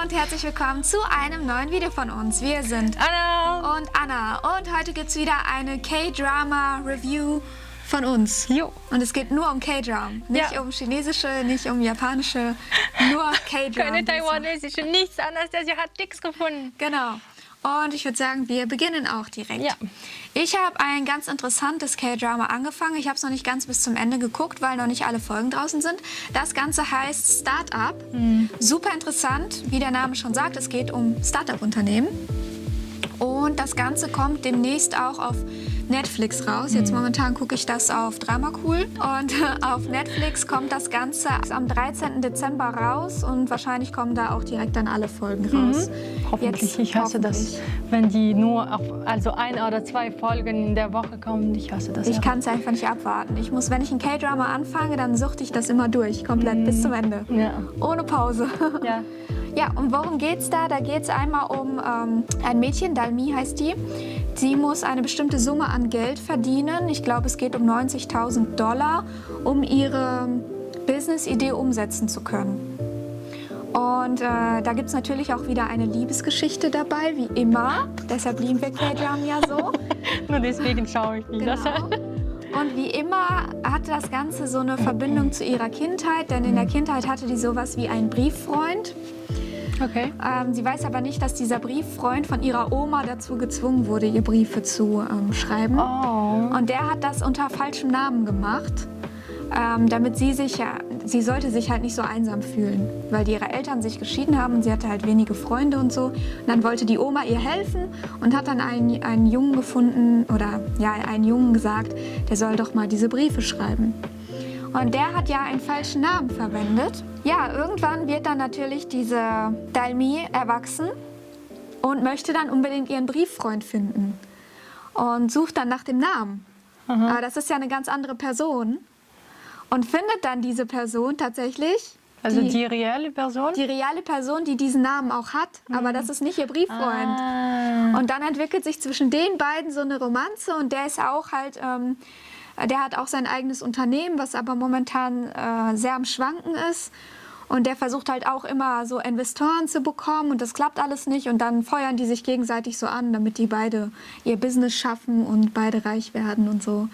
und herzlich willkommen zu einem neuen Video von uns. Wir sind Anna und Anna und heute gibt es wieder eine K-Drama-Review von uns. Jo. Und es geht nur um K-Drama, nicht um chinesische, nicht um japanische, nur K-Drama. Keine taiwanesische, nichts anderes, sie hat nichts gefunden. Genau. Und ich würde sagen, wir beginnen auch direkt. Ja. Ich habe ein ganz interessantes K-Drama angefangen. Ich habe es noch nicht ganz bis zum Ende geguckt, weil noch nicht alle Folgen draußen sind. Das Ganze heißt Startup. Super interessant, wie der Name schon sagt. Es geht um Startup-Unternehmen. Und das Ganze kommt demnächst auch auf Netflix raus. Jetzt momentan gucke ich das auf Drama Cool. Und auf Netflix kommt das Ganze am 13. Dezember raus. Und wahrscheinlich kommen da auch direkt dann alle Folgen raus. Hoffentlich. Ich hasse das, wenn die nur auf ein oder zwei Folgen in der Woche kommen. Ich hasse das. Ich kann es einfach nicht abwarten. Wenn ich ein K-Drama anfange, dann suchte ich das immer durch, komplett bis zum Ende. Ja. Ohne Pause. Ja. Ja, und worum geht's da? Da geht es einmal um ein Mädchen, Dalmi heißt die. Sie muss eine bestimmte Summe an Geld verdienen. Ich glaube, es geht um $90.000, um ihre Business-Idee umsetzen zu können. Und da gibt es natürlich auch wieder eine Liebesgeschichte dabei, wie immer. Deshalb lieben wir K-Drama ja so. Nur deswegen schaue ich nicht. Genau. Und wie immer hatte das Ganze so eine Verbindung zu ihrer Kindheit, denn in der Kindheit hatte die sowas wie einen Brieffreund. Okay. Sie weiß aber nicht, dass dieser Brieffreund von ihrer Oma dazu gezwungen wurde, ihr Briefe zu schreiben. Oh. Und der hat das unter falschem Namen gemacht, damit sie sollte sich halt nicht so einsam fühlen, weil ihre Eltern sich geschieden haben und sie hatte halt wenige Freunde und so. Und dann wollte die Oma ihr helfen und hat dann einen Jungen gefunden, oder ja, einen Jungen gesagt, der soll doch mal diese Briefe schreiben. Und der hat ja einen falschen Namen verwendet. Ja, irgendwann wird dann natürlich diese Dalmi erwachsen und möchte dann unbedingt ihren Brieffreund finden und sucht dann nach dem Namen. Aha. Aber das ist ja eine ganz andere Person und findet dann diese Person tatsächlich. Also die reale Person? Die reale Person, die diesen Namen auch hat, aber das ist nicht ihr Brieffreund. Ah. Und dann entwickelt sich zwischen den beiden so eine Romanze und der ist auch halt... Der hat auch sein eigenes Unternehmen, was aber momentan sehr am Schwanken ist. Und der versucht halt auch immer so Investoren zu bekommen und das klappt alles nicht. Und dann feuern die sich gegenseitig so an, damit die beide ihr Business schaffen und beide reich werden und so.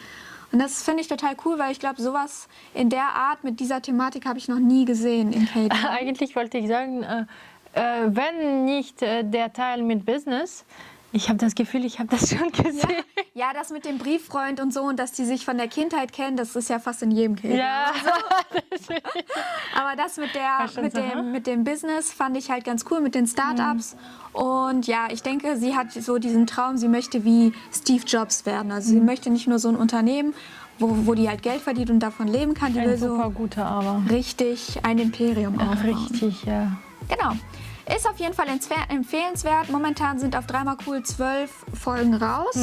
Und das finde ich total cool, weil ich glaube, sowas in der Art, mit dieser Thematik habe ich noch nie gesehen in K-Drama. Eigentlich wollte ich sagen, wenn nicht der Teil mit Business, ich habe das Gefühl, ich habe das schon gesehen. Ja, das mit dem Brieffreund und so und dass die sich von der Kindheit kennen, das ist ja fast in jedem K-Drama. Ja. Aber das mit dem Business fand ich halt ganz cool, mit den Startups. Und ja, ich denke, sie hat so diesen Traum, sie möchte wie Steve Jobs werden. Also sie möchte nicht nur so ein Unternehmen, wo die halt Geld verdient und davon leben kann. Die will so super guter, aber richtig ein Imperium aufbauen. richtig, ja. Genau. Ist auf jeden Fall empfehlenswert. Momentan sind auf Drama Cool 12 Folgen raus.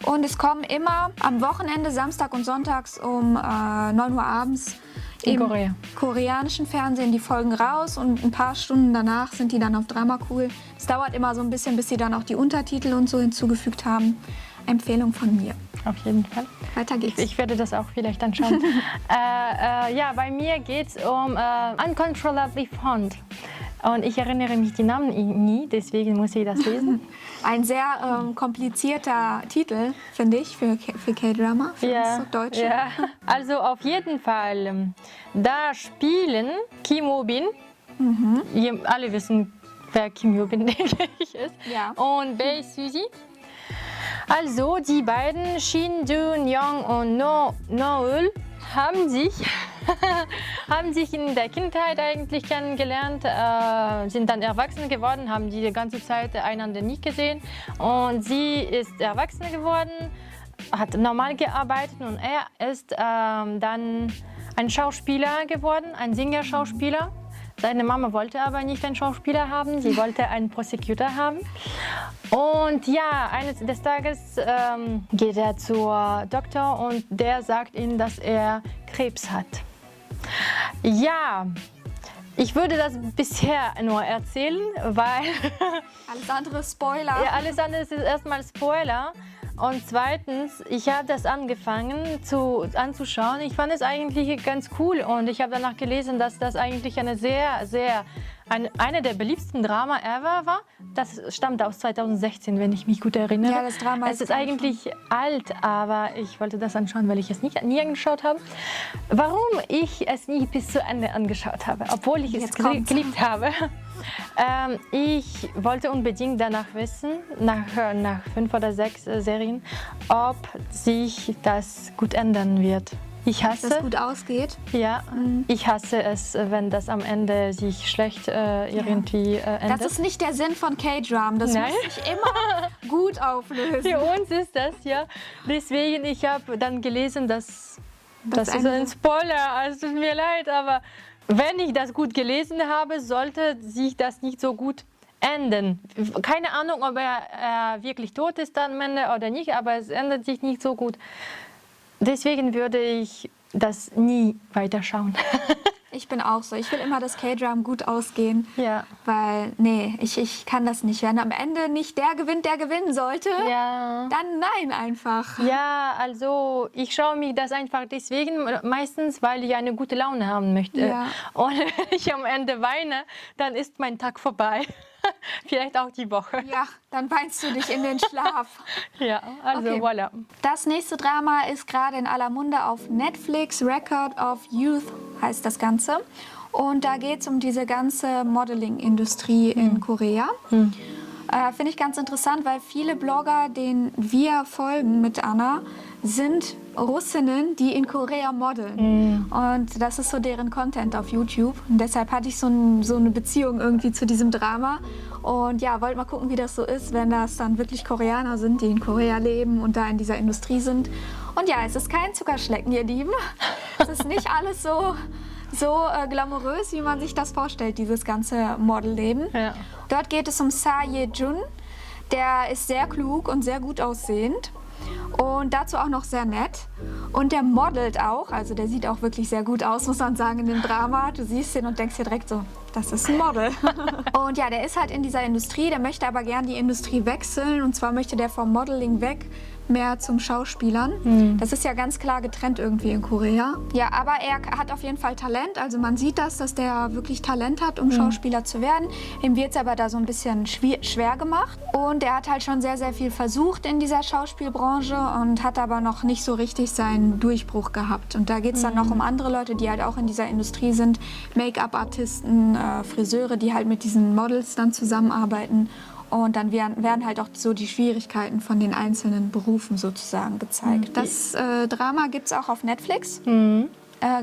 Und es kommen immer am Wochenende, Samstag und Sonntags um 9 Uhr abends im koreanischen Fernsehen die Folgen raus. Und ein paar Stunden danach sind die dann auf Drama Cool. Es dauert immer so ein bisschen, bis sie dann auch die Untertitel und so hinzugefügt haben. Empfehlung von mir. Auf jeden Fall. Weiter geht's. Ich werde das auch vielleicht anschauen. Ja, bei mir geht es um Uncontrollably Fond. Und ich erinnere mich die Namen nie, deswegen muss ich das lesen. Ein sehr komplizierter Titel, finde ich, für K-Drama, für uns so Deutsche. Ja. Also auf jeden Fall, da spielen Kim Woo-bin, alle wissen, wer Kim Woo-bin, denke ich, ist, Ja. und Bae Suzy. Also die beiden, Shin Do-young und Noel, haben sich in der Kindheit eigentlich kennengelernt, sind dann Erwachsene geworden, haben die ganze Zeit einander nicht gesehen. Und sie ist Erwachsene geworden, hat normal gearbeitet und er ist dann ein Schauspieler geworden, ein Singer-Schauspieler. Seine Mama wollte aber nicht einen Schauspieler haben, sie wollte einen Prosecutor haben. Und ja, eines des Tages geht er zur Doktor und der sagt ihm, dass er Krebs hat. Ja, ich würde das bisher nur erzählen, weil Alles andere Spoiler. ja, alles andere ist erstmal Spoiler. Und zweitens, ich habe das angefangen anzuschauen. Ich fand es eigentlich ganz cool und ich habe danach gelesen, dass das eigentlich eine der beliebtesten Drama ever war. Das stammt aus 2016, wenn ich mich gut erinnere. Ja, das Drama es ist eigentlich alt, aber ich wollte das anschauen, weil ich es nie angeschaut habe. Warum ich es nie bis zu Ende angeschaut habe, obwohl ich es geliebt habe. Ich wollte unbedingt danach wissen, nach 5 oder 6 Serien, ob sich das gut ändern wird. Ich hasse, dass das gut ausgeht. Ja, ich hasse es, wenn das am Ende sich schlecht irgendwie endet. Das ist nicht der Sinn von K-Drum. Das muss sich immer gut auflösen. Für uns ist das, ja. Deswegen, ich habe dann gelesen, dass das ist ein Spoiler, also es tut mir leid, aber wenn ich das gut gelesen habe, sollte sich das nicht so gut enden. Keine Ahnung, ob er wirklich tot ist am Ende oder nicht, aber es ändert sich nicht so gut. Deswegen würde ich das nie weiterschauen. Ich bin auch so. Ich will immer, dass K-Drum gut ausgehen. Ja. Weil, nee, ich kann das nicht. Wenn am Ende nicht der gewinnt, der gewinnen sollte, dann nein einfach. Ja, also ich schaue mir das einfach deswegen, meistens, weil ich eine gute Laune haben möchte. Ja. Und wenn ich am Ende weine, dann ist mein Tag vorbei. Vielleicht auch die Woche. Ja, dann weinst du dich in den Schlaf. Ja, also okay. Voilà. Das nächste Drama ist gerade in aller Munde auf Netflix. Record of Youth heißt das Ganze. Und da geht es um diese ganze Modeling-Industrie in Korea. Finde ich ganz interessant, weil viele Blogger, denen wir folgen mit Anna, sind Russinnen, die in Korea modeln. Und das ist so deren Content auf YouTube. Und deshalb hatte ich so eine Beziehung irgendwie zu diesem Drama. Und ja, wollte mal gucken, wie das so ist, wenn das dann wirklich Koreaner sind, die in Korea leben und da in dieser Industrie sind. Und ja, es ist kein Zuckerschlecken, ihr Lieben. Es ist nicht alles so glamourös, wie man sich das vorstellt, dieses ganze Modelleben. Ja. Dort geht es um Sa Ye-jun. Der ist sehr klug und sehr gut aussehend. Und dazu auch noch sehr nett. Und der modelt auch, also der sieht auch wirklich sehr gut aus, muss man sagen, in dem Drama. Du siehst ihn und denkst dir direkt so, das ist ein Model. Und ja, der ist halt in dieser Industrie, der möchte aber gern die Industrie wechseln. Und zwar möchte der vom Modeling weg mehr zum Schauspielern. Das ist ja ganz klar getrennt irgendwie in Korea. Ja, aber er hat auf jeden Fall Talent. Also man sieht das, dass der wirklich Talent hat, um Schauspieler zu werden. Ihm wird es aber da so ein bisschen schwer gemacht. Und er hat halt schon sehr, sehr viel versucht in dieser Schauspielbranche und hat aber noch nicht so richtig seinen Durchbruch gehabt. Und da geht es dann noch um andere Leute, die halt auch in dieser Industrie sind. Make-up-Artisten, Friseure, die halt mit diesen Models dann zusammenarbeiten. Und dann werden halt auch so die Schwierigkeiten von den einzelnen Berufen sozusagen gezeigt. Das Drama gibt es auch auf Netflix.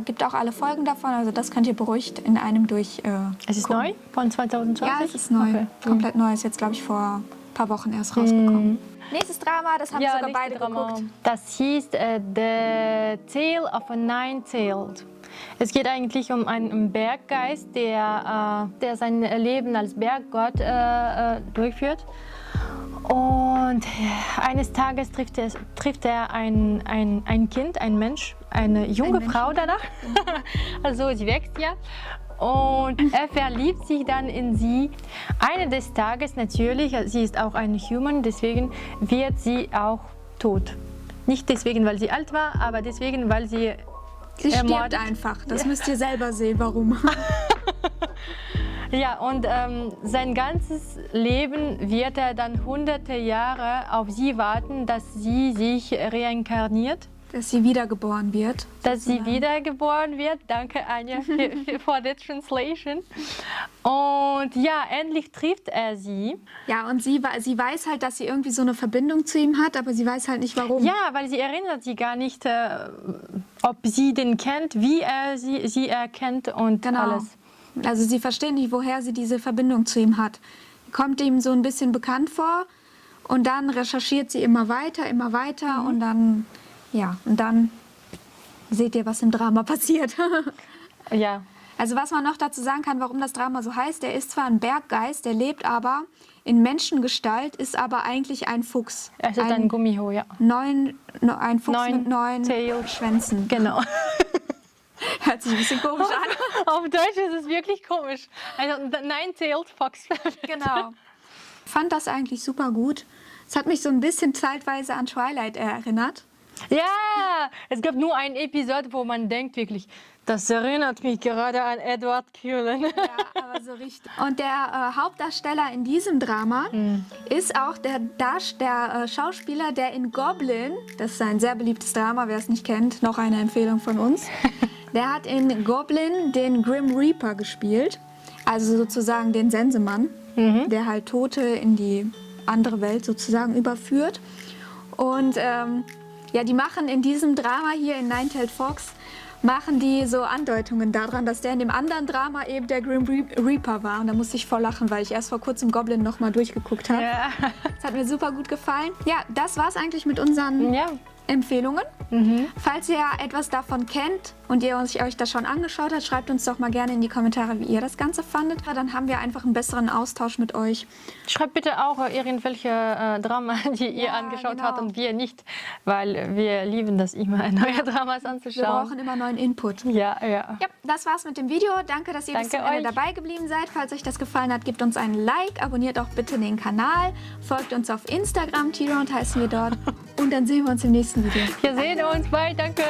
Gibt auch alle Folgen davon, also das könnt ihr beruhigt in einem durch Es ist neu? Von 2020? Ja, es ist neu. Okay. Komplett neu. Ist jetzt, glaube ich, vor ein paar Wochen erst rausgekommen. Nächstes Drama, das haben wir sogar beide geguckt. Das hieß The Tale of a Nine-Tailed. Es geht eigentlich um einen Berggeist, der sein Leben als Berggott durchführt. Und eines Tages trifft er ein Kind, ein Mensch, eine junge Frau danach. Also sie wächst ja. Und er verliebt sich dann in sie. Eines Tages natürlich, sie ist auch ein Human, deswegen wird sie auch tot. Nicht deswegen, weil sie alt war, aber deswegen, weil sie stirbt einfach. Das müsst ihr selber sehen, warum. Ja, und sein ganzes Leben wird er dann hunderte Jahre auf sie warten, dass sie sich reinkarniert. Dass sie wiedergeboren wird. Dass sie wiedergeboren wird. Danke, Anja, für die Translation. Und ja, endlich trifft er sie. Ja, und sie weiß halt, dass sie irgendwie so eine Verbindung zu ihm hat, aber sie weiß halt nicht, warum. Ja, weil sie erinnert sich gar nicht, ob sie den kennt, wie er sie erkennt und alles. Also sie versteht nicht, woher sie diese Verbindung zu ihm hat. Kommt ihm so ein bisschen bekannt vor und dann recherchiert sie immer weiter und dann... Ja, und dann seht ihr, was im Drama passiert. Ja. Also was man noch dazu sagen kann, warum das Drama so heißt, der ist zwar ein Berggeist, der lebt aber in Menschengestalt, ist aber eigentlich ein Fuchs. Er ist ein Gummiho, ja. Ein Fuchs mit 9 Schwänzen. Genau. Hört sich ein bisschen komisch an. Auf Deutsch ist es wirklich komisch. Also Nine-Tailed Fox. Genau. Fand das eigentlich super gut. Es hat mich so ein bisschen zeitweise an Twilight erinnert. Ja, es gab nur eine Episode, wo man denkt wirklich, das erinnert mich gerade an Edward Cullen. Ja, aber so richtig. Und der Hauptdarsteller in diesem Drama ist auch der Schauspieler, der in Goblin, das ist ein sehr beliebtes Drama, wer es nicht kennt, noch eine Empfehlung von uns, der hat in Goblin den Grim Reaper gespielt, also sozusagen den Sensemann, der halt Tote in die andere Welt sozusagen überführt. Und ja, die machen in diesem Drama hier in Nine-Tailed Fox, machen die so Andeutungen daran, dass der in dem anderen Drama eben der Grim Reaper war. Und da musste ich voll lachen, weil ich erst vor kurzem Goblin noch mal durchgeguckt habe. Ja. Das hat mir super gut gefallen. Ja, das war's eigentlich mit unseren Empfehlungen. Falls ihr etwas davon kennt und ihr euch das schon angeschaut habt, schreibt uns doch mal gerne in die Kommentare, wie ihr das Ganze fandet. Dann haben wir einfach einen besseren Austausch mit euch. Schreibt bitte auch irgendwelche Drama, die ihr angeschaut habt und wir nicht, weil wir lieben das immer, neue Dramas anzuschauen. Wir brauchen immer neuen Input. Ja. Ja, das war's mit dem Video. Danke, dass ihr bis zum Ende dabei geblieben seid. Falls euch das gefallen hat, gebt uns ein Like, abonniert auch bitte den Kanal, folgt uns auf Instagram, T-Round heißen wir dort. Und dann sehen wir uns im nächsten Video. Wir sehen uns. Bye, danke.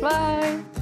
Bye.